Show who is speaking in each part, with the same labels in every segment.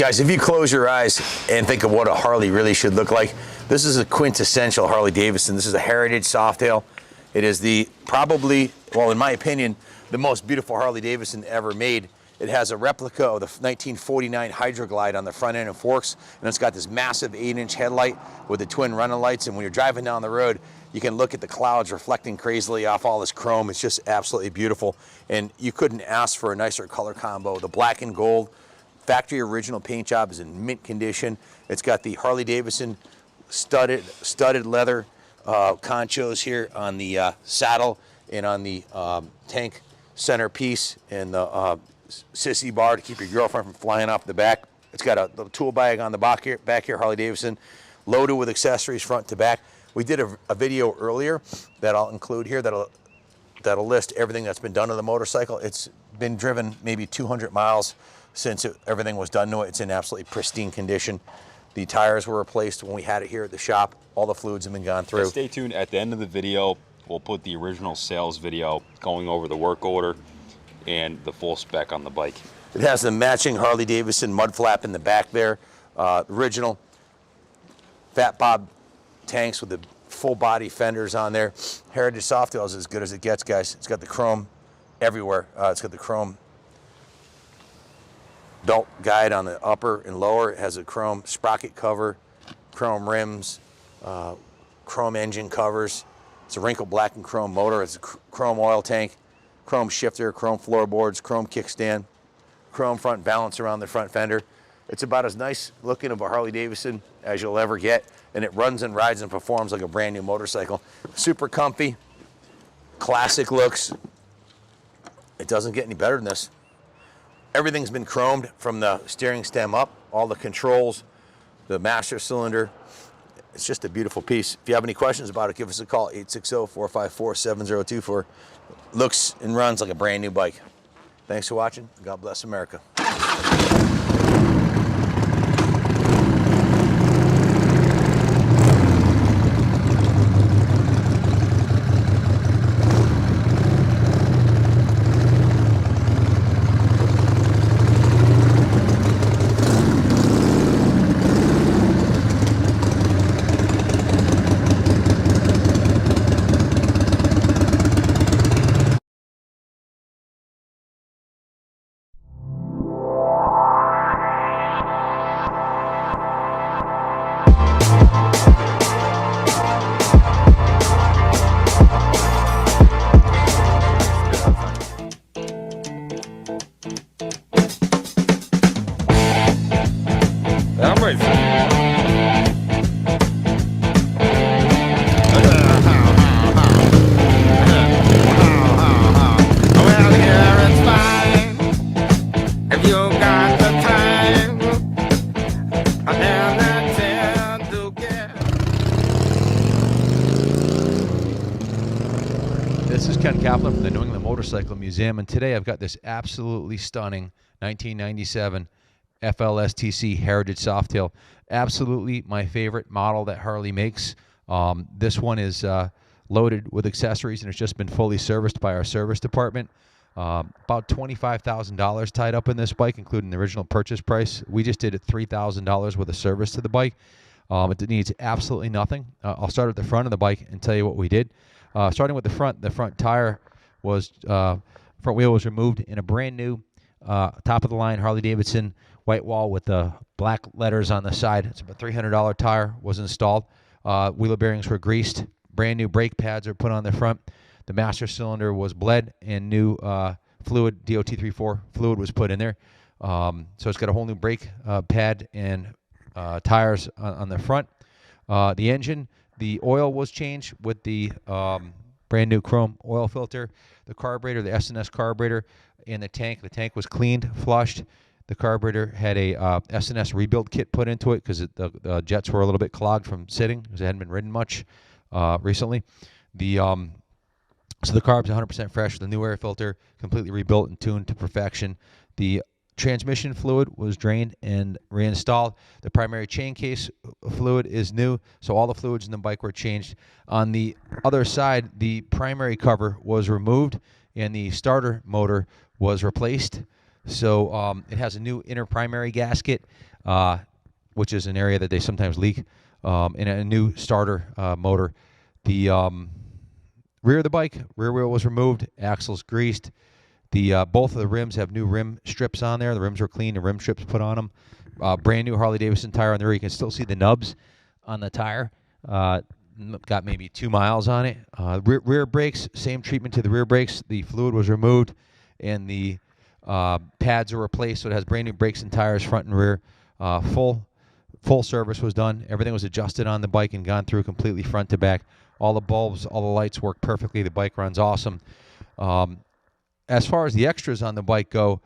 Speaker 1: Guys, if you close your eyes and think of what a Harley really should look like, this is a quintessential Harley Davidson. This is a heritage Softail. It is the probably, well, in my opinion, the most beautiful Harley Davidson ever made. It has a replica of the 1949 Hydroglide on the front end and forks, and it's got this massive 8-inch headlight with the twin running lights, and when you're driving down the road, you can look at the clouds reflecting crazily off all this chrome. It's just absolutely beautiful, and you couldn't ask for a nicer color combo. The black and gold factory original paint job is in mint condition. It's got the Harley Davidson studded leather conchos here on the saddle and on the tank centerpiece, and the sissy bar to keep your girlfriend from flying off the back. It's got a little tool bag on the back here, Harley Davidson, loaded with accessories front to back. We did a video earlier that I'll include here that'll list everything that's been done to the motorcycle. It's been driven maybe 200 miles since everything was done to it. It's in absolutely pristine condition. The tires were replaced when we had it here at the shop. All the fluids have been gone through.
Speaker 2: Yeah, stay tuned. At the end of the video, we'll put the original sales video going over the work order and the full spec on the bike.
Speaker 1: It has the matching Harley Davidson mud flap in the back there. Original Fat Bob tanks with the full body fenders on there. Heritage Softail is as good as it gets, guys. It's got the chrome everywhere. It's got the chrome belt guide on the upper and lower. It has a chrome sprocket cover, chrome rims, chrome engine covers. It's a wrinkled black and chrome motor. It's a chrome oil tank, chrome shifter, chrome floorboards, chrome kickstand, chrome front balance around the front fender. It's about as nice looking of a Harley Davidson as you'll ever get, and it runs and rides and performs like a brand new motorcycle. Super comfy, classic looks. It doesn't get any better than this. Everything's been chromed from the steering stem up, all the controls, the master cylinder. It's just a beautiful piece. If you have any questions about it, give us a call, 860-454-7024. Looks and runs like a brand new bike. Thanks for watching. God bless America.
Speaker 2: I'm ready for it.
Speaker 3: Well, here it's fine if you got the time and the time to get.
Speaker 4: This is Ken Kaplan from the New England Motorcycle Museum, and today I've got this absolutely stunning 1997 FLSTC Heritage Softail. Absolutely my favorite model that Harley makes. This one is loaded with accessories, and it's just been fully serviced by our service department. About $25,000 tied up in this bike, including the original purchase price. We just did $3,000 worth of service to the bike. It needs absolutely nothing. I'll start at the front of the bike and tell you what we did. Starting with the front tire was, front wheel was removed in a brand new top of the line Harley Davidson white wall with the black letters on the side. It's about $300 tire was installed. Wheeler bearings were greased. Brand new brake pads are put on the front. The master cylinder was bled, and new fluid, DOT34 fluid, was put in there. So it's got a whole new brake pad and tires on the front. The engine, the oil was changed with the brand new chrome oil filter. The carburetor, the S&S carburetor, and the tank. The tank was cleaned, flushed. The carburetor had a S&S rebuild kit put into it because the jets were a little bit clogged from sitting because it hadn't been ridden much recently. So the carb's 100% fresh with a new air filter, completely rebuilt and tuned to perfection. The transmission fluid was drained and reinstalled. The primary chain case fluid is new, so all the fluids in the bike were changed. On the other side, the primary cover was removed and the starter motor was replaced. So it has a new inner primary gasket, which is an area that they sometimes leak, and a new starter motor. The rear of the bike, rear wheel was removed, axles greased. The both of the rims have new rim strips on there. The rims were clean, the rim strips put on them. Brand new Harley Davidson tire on there. You can still see the nubs on the tire. Got maybe 2 miles on it. Rear brakes, same treatment to the rear brakes. The fluid was removed, and the pads are replaced, so it has brand new brakes and tires, front and rear. Full service was done. Everything was adjusted on the bike and gone through completely front to back. All the bulbs, all the lights work perfectly. The bike runs awesome. As far as the extras on the bike go,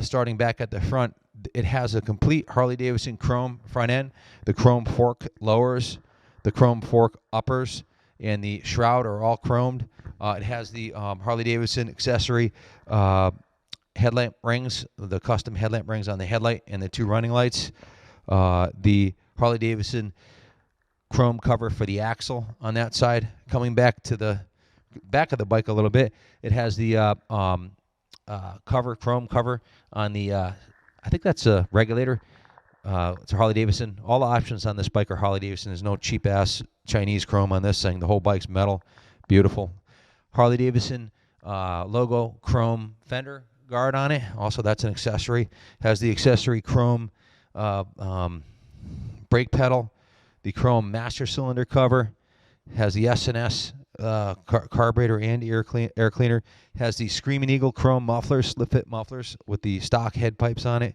Speaker 4: starting back at the front, it has a complete Harley-Davidson chrome front end, the chrome fork lowers, the chrome fork uppers, and the shroud are all chromed. It has the Harley-Davidson accessory headlamp rings, the custom headlamp rings on the headlight and the 2 running lights. The Harley-Davidson chrome cover for the axle on that side. Coming back to the back of the bike a little bit, it has the chrome cover on the, I think that's a regulator. It's a Harley-Davidson. All the options on this bike are Harley-Davidson. There's no cheap-ass Chinese chrome on this thing. The whole bike's metal. Beautiful. Harley-Davidson logo chrome fender guard on it. Also, that's an accessory. Has the accessory chrome brake pedal, the chrome master cylinder cover, has the S&S carburetor and air cleaner, has the Screaming Eagle chrome mufflers, slip fit mufflers with the stock head pipes on it.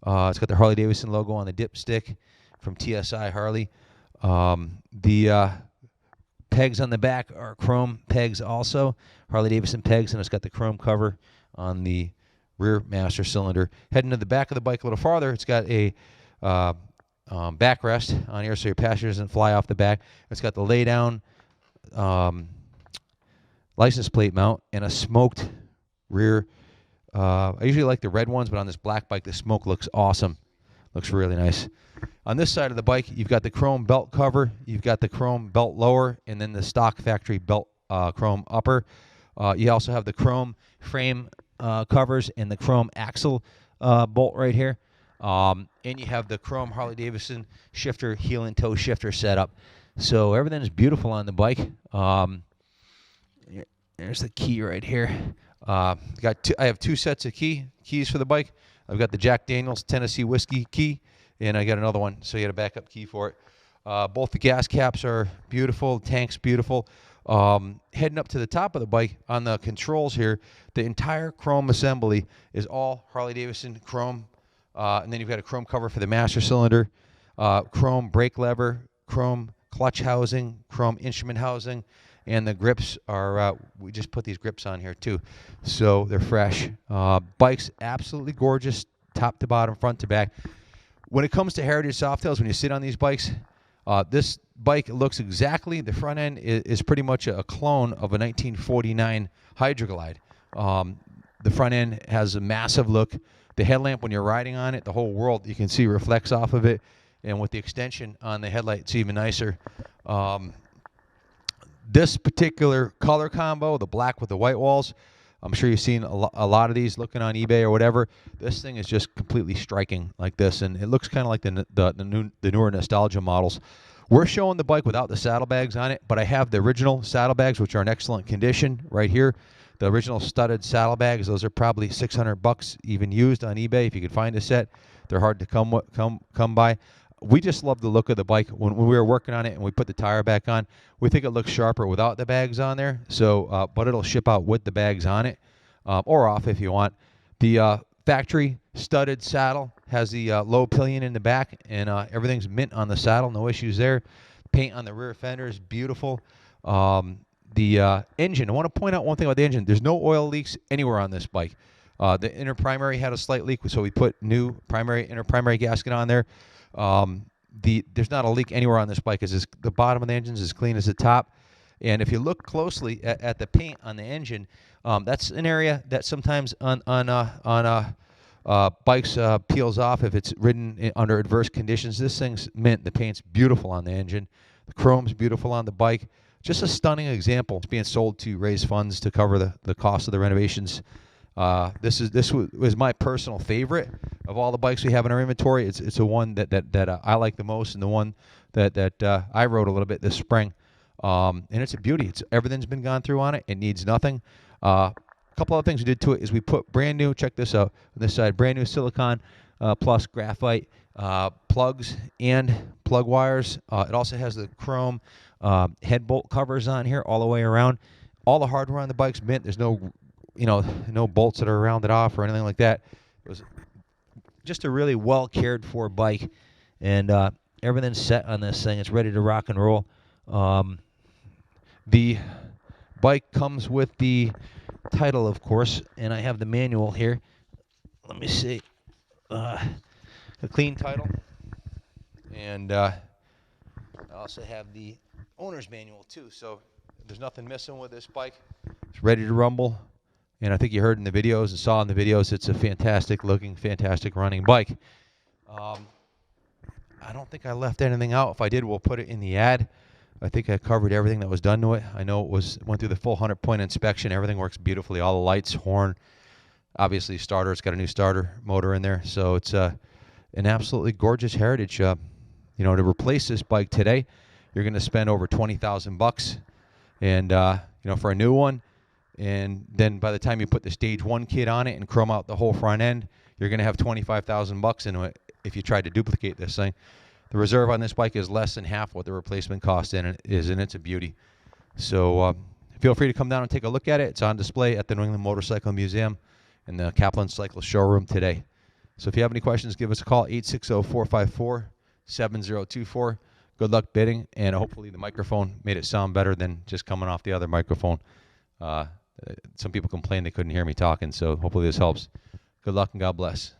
Speaker 4: It's got the Harley-Davidson logo on the dipstick from TSI Harley. The pegs on the back are chrome pegs also, Harley-Davidson pegs, and it's got the chrome cover on the rear master cylinder. Heading to the back of the bike a little farther, it's got a backrest on here so your passenger doesn't fly off the back. It's got the lay-down license plate mount and a smoked rear. I usually like the red ones, but on this black bike, the smoke looks awesome. Looks really nice. On this side of the bike, you've got the chrome belt cover, you've got the chrome belt lower, and then the stock factory belt chrome upper. You also have the chrome frame covers and the chrome axle bolt right here. And you have the chrome Harley-Davidson shifter, heel and toe shifter setup. So everything is beautiful on the bike. There's the key right here. I have 2 sets of keys for the bike. I've got the Jack Daniel's Tennessee Whiskey key, and I got another one, so you got a backup key for it. Both the gas caps are beautiful, the tank's beautiful. Heading up to the top of the bike on the controls here, the entire chrome assembly is all Harley-Davidson chrome. And then you've got a chrome cover for the master cylinder, chrome brake lever, chrome clutch housing, chrome instrument housing, and the grips are, we just put these grips on here too, so they're fresh. Bike's absolutely gorgeous, top to bottom, front to back. When it comes to Heritage Softails, when you sit on these bikes, this bike looks exactly, the front end is pretty much a clone of a 1949 Hydroglide. The front end has a massive look. The headlamp, when you're riding on it, the whole world, you can see reflects off of it. And with the extension on the headlight, it's even nicer. This particular color combo, the black with the white walls, I'm sure you've seen a lot of these looking on eBay or whatever. This thing is just completely striking like this, and it looks kind of like the newer nostalgia models. We're showing the bike without the saddlebags on it, but I have the original saddlebags, which are in excellent condition right here. The original studded saddlebags, those are probably $600 even used on eBay if you could find a set. They're hard to come by. We just love the look of the bike. When we were working on it and we put the tire back on, we think it looks sharper without the bags on there. So, but it'll ship out with the bags on it, or off if you want. The factory studded saddle has the low pillion in the back, and everything's mint on the saddle. No issues there. Paint on the rear fender is beautiful. The engine, I want to point out one thing about the engine. There's no oil leaks anywhere on this bike. The inner primary had a slight leak, so we put new inner primary gasket on there. There's not a leak anywhere on this bike. The bottom of the engine is as clean as the top. And if you look closely at the paint on the engine, that's an area that sometimes on bikes peels off if it's ridden under adverse conditions. This thing's mint. The paint's beautiful on the engine. The chrome's beautiful on the bike. Just a stunning example. It's being sold to raise funds to cover the cost of the renovations Was my personal favorite of all the bikes we have in our inventory. It's the one that I like the most, and the one that I rode a little bit this spring. And it's a beauty. Everything's been gone through on it. It needs nothing. A couple other things we did to it is we put brand new. Check this out on this side. Brand new silicone plus graphite plugs and plug wires. It also has the chrome head bolt covers on here all the way around. All the hardware on the bike's mint. There's no bolts that are rounded off or anything like that. It was just a really well cared for bike, and everything's set on this thing. It's ready to rock and roll. The bike comes with the title, of course, and I have the manual here. Let me see. A clean title, and I also have the owner's manual too, so there's nothing missing with this bike. It's ready to rumble, and I think you heard in the videos and saw in the videos, it's a fantastic looking, fantastic running bike. I don't think I left anything out. If I did, we'll put it in the ad. I think I covered everything that was done to it. I know went through the full 100-point inspection. Everything works beautifully. All the lights, horn, obviously starter. It's got a new starter motor in there, so it's an absolutely gorgeous heritage. To replace this bike today, you're going to spend over $20,000, and for a new one. And then by the time you put the Stage 1 kit on it and chrome out the whole front end, you're going to have $25,000 into it if you tried to duplicate this thing. The reserve on this bike is less than half what the replacement cost is, and it's a beauty. So feel free to come down and take a look at it. It's on display at the New England Motorcycle Museum in the Kaplan Cycle Showroom today. So if you have any questions, give us a call, 860-454-7024. Good luck bidding, and hopefully the microphone made it sound better than just coming off the other microphone. Some people complained they couldn't hear me talking, so hopefully this helps. Good luck and God bless.